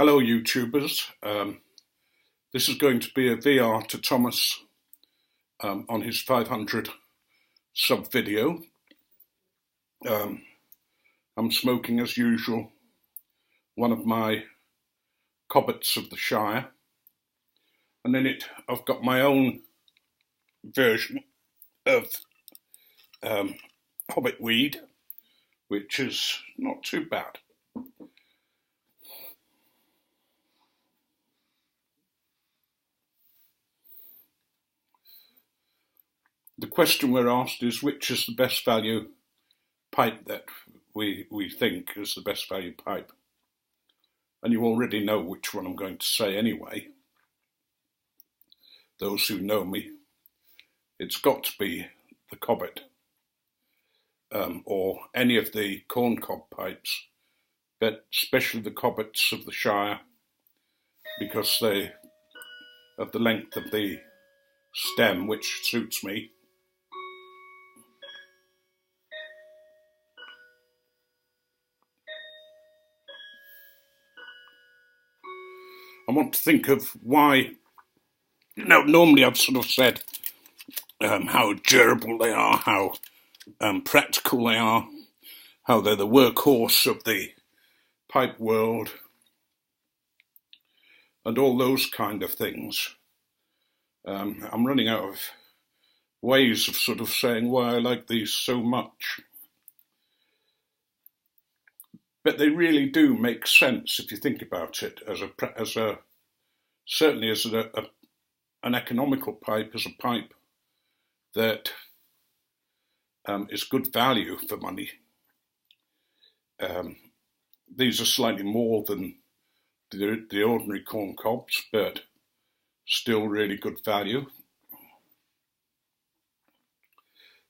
Hello, YouTubers. This is going to be a VR to Thomas on his 500 sub video. I'm smoking, as usual, one of my Cobbets of the Shire, and in it I've got my own version of Hobbit weed, which is not too bad. The question we're asked is, which is the best value pipe that we think is the best value pipe? And you already know which one I'm going to say anyway. Those who know me, it's got to be the Cobbet, or any of the corncob pipes, but especially the Cobbets of the Shire, because they have the length of the stem, which suits me. I want to think of why. Now, normally I've sort of said how durable they are, how practical they are, how they're the workhorse of the pipe world, and all those kind of things. I'm running out of ways of sort of saying why I like these so much. But they really do make sense if you think about it certainly as an economical pipe, as a pipe that is good value for money. These are slightly more than the ordinary corn cobs, but still really good value.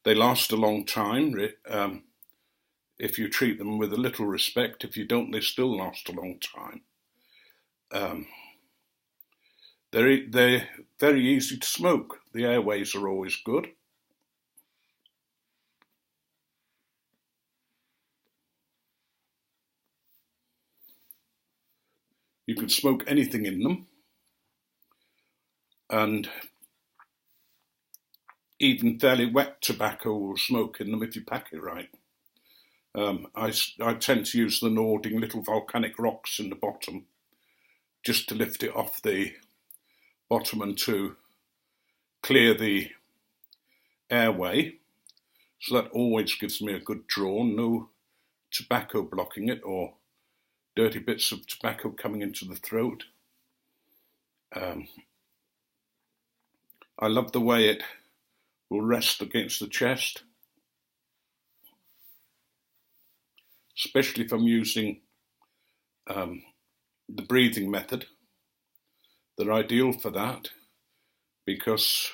They last a long time. If you treat them with a little respect. If you don't, they still last a long time. They're very easy to smoke. The airways are always good. You can smoke anything in them, and even fairly wet tobacco will smoke in them if you pack it right. I tend to use the Nording little volcanic rocks in the bottom, just to lift it off the bottom and to clear the airway. So that always gives me a good draw, no tobacco blocking it or dirty bits of tobacco coming into the throat. I love the way it will rest against the chest, especially if I'm using the breathing method. They're ideal for that because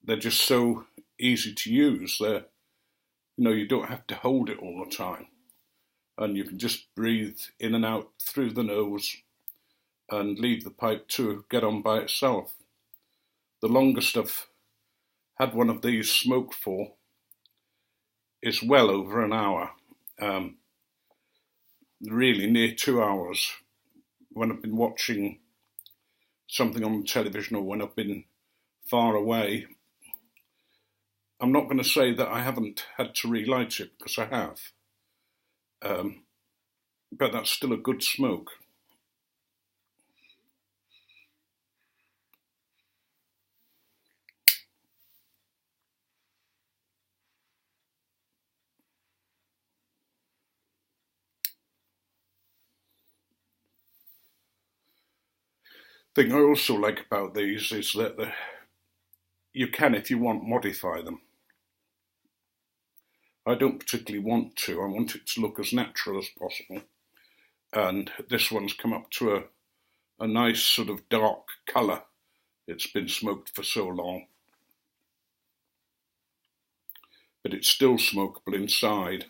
they're just so easy to use. You don't have to hold it all the time, and you can just breathe in and out through the nose and leave the pipe to get on by itself. The longest I've had one of these smoked for is well over an hour, really near 2 hours, when I've been watching something on television or when I've been far away. I'm not going to say that I haven't had to relight it, because I have, but that's still a good smoke. The thing I also like about these is that you can, if you want, modify them. I don't particularly want to. I want it to look as natural as possible. And this one's come up to a nice sort of dark colour. It's been smoked for so long. But it's still smokable inside.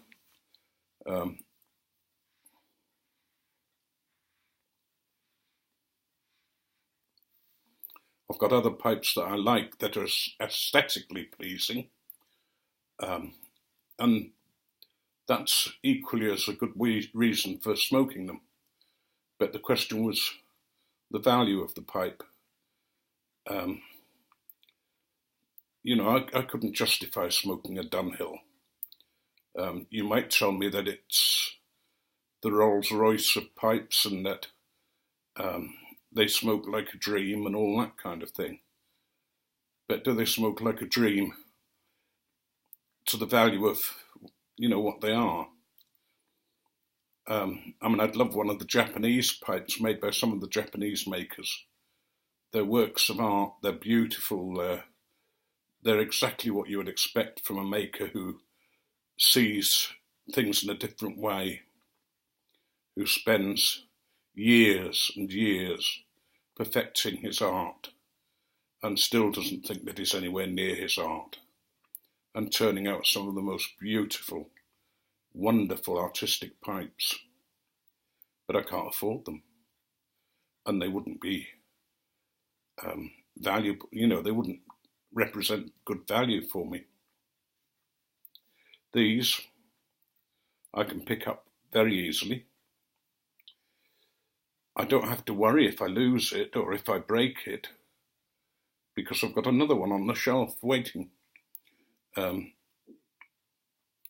I've got other pipes that I like that are aesthetically pleasing, and that's equally as a good reason for smoking them. But the question was the value of the pipe. I couldn't justify smoking a Dunhill. You might tell me that it's the Rolls Royce of pipes and that they smoke like a dream and all that kind of thing. But do they smoke like a dream to the value of, what they are? I'd love one of the Japanese pipes made by some of the Japanese makers. They're works of art, they're beautiful, they're exactly what you would expect from a maker who sees things in a different way, who spends years and years perfecting his art and still doesn't think that he's anywhere near his art, and turning out some of the most beautiful, wonderful artistic pipes. But I can't afford them, and they wouldn't be valuable, they wouldn't represent good value for me. These I can pick up very easily. I don't have to worry if I lose it or if I break it, because I've got another one on the shelf waiting.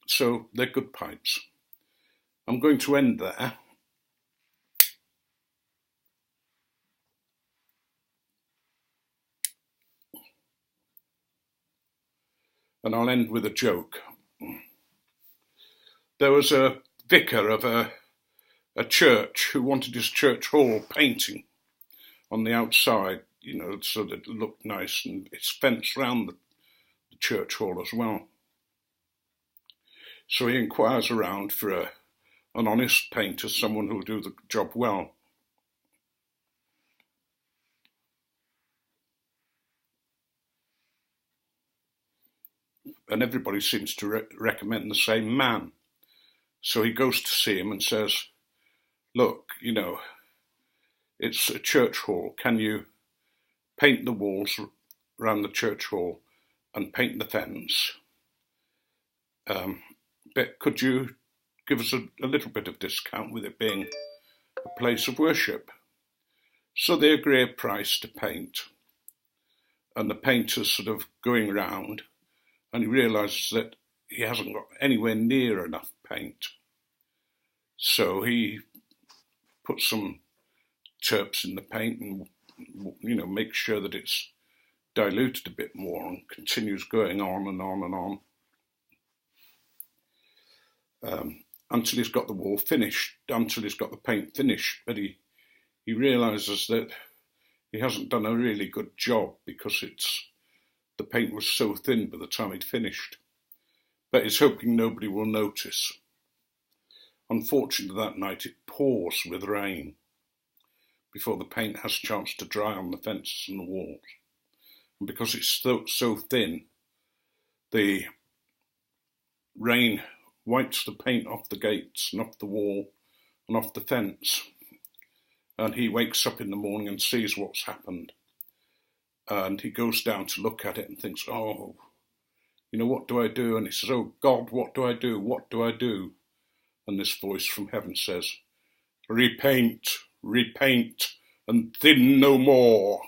So they're good pipes. I'm going to end there. And I'll end with a joke. There was a vicar of a church who wanted his church hall painting on the outside, so that it looked nice, and it's fenced round the church hall as well. So he inquires around for an honest painter, someone who'll do the job well. And everybody seems to recommend the same man. So he goes to see him and says, look, it's a church hall. Can you paint the walls around the church hall and paint the fence? But could you give us a little bit of discount with it being a place of worship? So they agree a price to paint. And the painter's sort of going round, and he realises that he hasn't got anywhere near enough paint. So he puts some terps in the paint and, makes sure that it's diluted a bit more, and continues going on and on and on. Until he's got the wall finished, until he's got the paint finished. But he realises that he hasn't done a really good job because the paint was so thin by the time he'd finished. But he's hoping nobody will notice. Unfortunately, that night it pours with rain before the paint has a chance to dry on the fences and the walls. And because it's so thin, the rain wipes the paint off the gates and off the wall and off the fence. And he wakes up in the morning and sees what's happened. And he goes down to look at it and thinks, oh, what do I do? And he says, oh God, what do I do? What do I do? And this voice from heaven says, repaint, repaint, and thin no more.